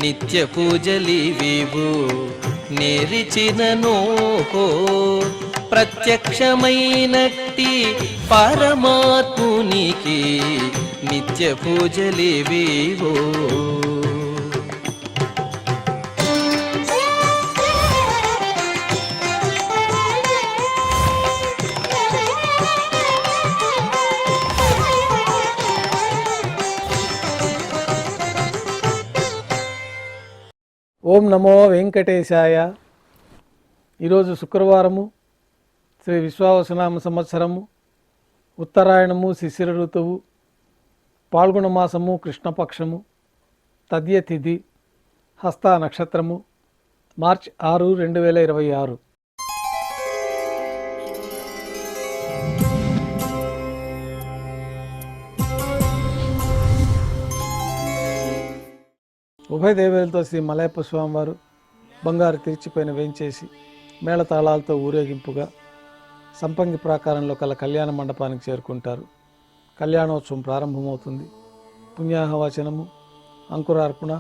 నిత్య పూజలివివు నేరిచిననో ప్రత్యక్షమైనట్టి పరమాత్మునికి నిత్య పూజలివివో. ఓం నమో వెంకటేశాయ. ఈరోజు శుక్రవారము, శ్రీ విశ్వావసునామ సంవత్సరము, ఉత్తరాయణము, శిశిర ఋతువు, పాల్గొన మాసము, కృష్ణపక్షము, తద్య తిథి, హస్త నక్షత్రము, మార్చి 6, 2026. ఉభయ దేవేలతో శ్రీ మలయప్ప స్వామివారు బంగారు తీర్చిపోయిన వేంచేసి మేళతాళాలతో ఊరేగింపుగా సంపంగి ప్రాకారంలో కల కళ్యాణ మండపానికి చేరుకుంటారు. కళ్యాణోత్సవం ప్రారంభమవుతుంది. పుణ్యాహవచనము, అంకురార్పణ,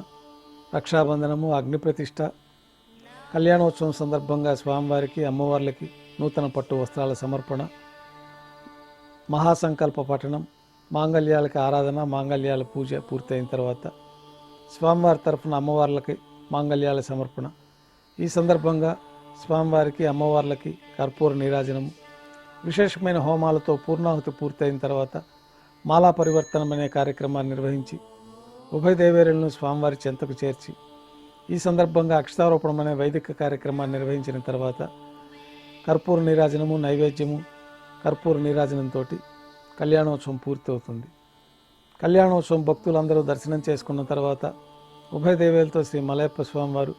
రక్షాబంధనము, అగ్నిప్రతిష్ఠ. కళ్యాణోత్సవం సందర్భంగా స్వామివారికి, అమ్మవార్లకి నూతన పట్టు వస్త్రాల సమర్పణ, మహాసంకల్ప పఠనం, మాంగళ్యాలకి ఆరాధన, మాంగళ్యాల పూజ పూర్తయిన తర్వాత స్వామివారి తరఫున అమ్మవార్లకి మాంగళ్యాల సమర్పణ. ఈ సందర్భంగా స్వామివారికి, అమ్మవార్లకి కర్పూర నీరాజనము, విశేషమైన హోమాలతో పూర్ణాహుతి పూర్తయిన తర్వాత మాలా పరివర్తనం అనే కార్యక్రమాన్ని నిర్వహించి ఉభయ దేవేరులను స్వామివారి చెంతకు చేర్చి ఈ సందర్భంగా అక్షతారోపణం అనే వైదిక కార్యక్రమాన్ని నిర్వహించిన తర్వాత కర్పూర నీరాజనము, నైవేద్యము, కర్పూర నీరాజనంతో కళ్యాణోత్సవం పూర్తవుతుంది. కళ్యాణోత్సవం భక్తులందరూ దర్శనం చేసుకున్న తర్వాత ఉభయ దేవేలతో శ్రీ మలయప్ప స్వామివారు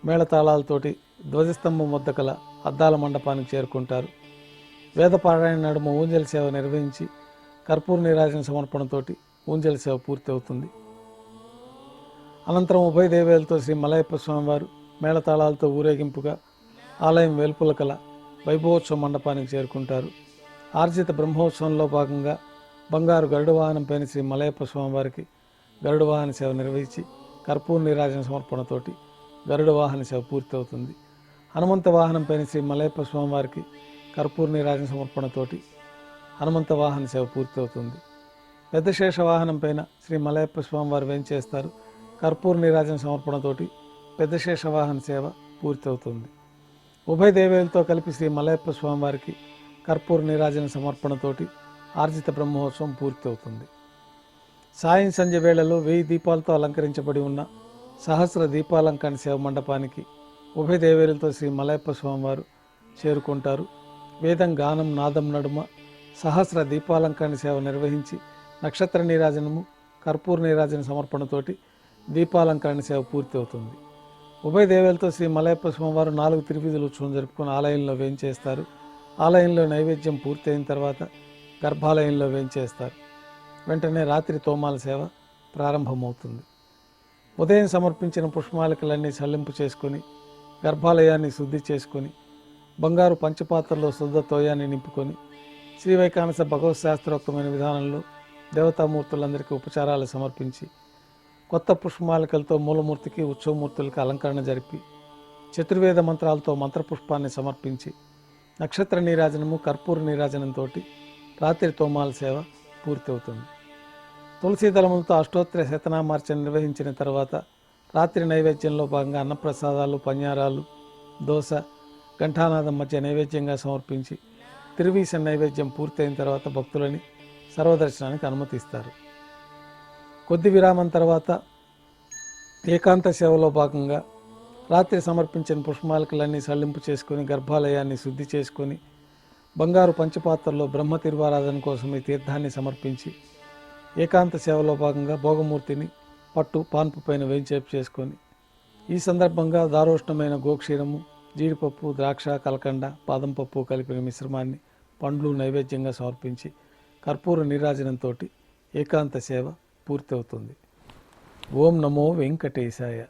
మేళతాళాలతోటి ధ్వజస్తంభం వద్ద కల అద్దాల మండపానికి చేరుకుంటారు. వేదపారాయణ నడుమ ఊంజల్ సేవ నిర్వహించి కర్పూర నీరాజన సమర్పణతోటి ఊంజల్ సేవ పూర్తి అవుతుంది. అనంతరం ఉభయ దేవేలతో శ్రీ మలయప్ప స్వామివారు మేళతాళాలతో ఊరేగింపుగా ఆలయం వెలుపుల కల వైభవోత్సవ మండపానికి చేరుకుంటారు. ఆర్జిత బ్రహ్మోత్సవంలో భాగంగా బంగారు గరుడ వాహనం పైన శ్రీ మలయప్ప స్వామివారికి గరుడ వాహన సేవ నిర్వహించి కర్పూర నీరాజన సమర్పణతోటి గరుడ వాహన సేవ పూర్తి అవుతుంది. హనుమంత వాహనం పైన శ్రీ మలయప్ప స్వామివారికి కర్పూర నీరాజన సమర్పణతోటి హనుమంత వాహన సేవ పూర్తి అవుతుంది. పెద్ద శేష వాహనం పైన శ్రీ మలయప్ప స్వామివారు వేంచేస్తారు. కర్పూర నీరాజన సమర్పణతోటి పెద్ద శేష వాహన సేవ పూర్తి అవుతుంది. ఉభయ దేవేలతో కలిపి శ్రీ మలయప్ప స్వామివారికి కర్పూర నీరాజన సమర్పణతోటి ఆర్జిత బ్రహ్మోత్సవం పూర్తి అవుతుంది. సాయం సంధ్య వేళలో 1000 దీపాలతో అలంకరించబడి ఉన్న సహస్ర దీపాలంకరణ సేవ మండపానికి ఉభయ దేవేరులతో శ్రీ మలయప్ప స్వామివారు చేరుకుంటారు. వేదం, గానం, నాదం నడుమ సహస్ర దీపాలంకరణ సేవ నిర్వహించి నక్షత్ర నీరాజనము, కర్పూర నీరాజన సమర్పణతోటి దీపాలంకరణ సేవ పూర్తి అవుతుంది. ఉభయ దేవేలతో శ్రీ మలయప్ప స్వామివారు 4 తిరువీధుల ఉత్సవం జరుపుకొని ఆలయంలో వేంచేస్తారు. ఆలయంలో నైవేద్యం పూర్తయిన తర్వాత గర్భాలయంలో వేంచేస్తారు. వెంటనే రాత్రి తోమాల సేవ ప్రారంభమవుతుంది. ఉదయం సమర్పించిన పుష్పమాలికలన్నీ సల్లింపు చేసుకొని గర్భాలయాన్ని శుద్ధి చేసుకొని బంగారు పంచపాత్రలో శుద్ధ తోయాన్ని నింపుకొని శ్రీవైకానస భగవత్ శాస్త్రోక్తమైన విధానంలో దేవతామూర్తులందరికీ ఉపచారాలు సమర్పించి కొత్త పుష్పమాలికలతో మూలమూర్తికి, ఉత్సవమూర్తులకి అలంకరణ జరిపి చతుర్వేద మంత్రాలతో మంత్రపుష్పాన్ని సమర్పించి నక్షత్ర నీరాజనము, కర్పూర నీరాజనంతో రాత్రి తోమాల సేవ పూర్తి అవుతుంది. తులసీ దళములతో అష్టోత్తర శతనామార్చన నిర్వహించిన తర్వాత రాత్రి నైవేద్యంలో భాగంగా అన్నప్రసాదాలు, పన్యారాలు, దోశ, ఘంటానాదం మధ్య నైవేద్యంగా సమర్పించి తిరువీస నైవేద్యం పూర్తయిన తర్వాత భక్తులని సర్వదర్శనానికి అనుమతిస్తారు. కొద్ది విరామం తర్వాత ఏకాంత సేవలో భాగంగా రాత్రి సమర్పించిన పుష్పమాలికలన్నీ సల్లింపు చేసుకొని గర్భాలయాన్ని శుద్ధి చేసుకొని బంగారు పంచపాత్రలో బ్రహ్మ తిరువారాధన కోసం ఈ తీర్థాన్ని సమర్పించి ఏకాంత సేవలో భాగంగా భోగమూర్తిని పట్టు పాన్పు పైన వేంచేపు చేసుకొని ఈ సందర్భంగా దారోష్ణమైన గోక్షీరము, జీడిపప్పు, ద్రాక్ష, కలకండ, బాదం పప్పు కలిపిన మిశ్రమాన్ని పండ్లు నైవేద్యంగా సమర్పించి కర్పూర నీరాజనంతో ఏకాంత సేవ పూర్తి అవుతుంది. ఓం నమో వెంకటేశాయ.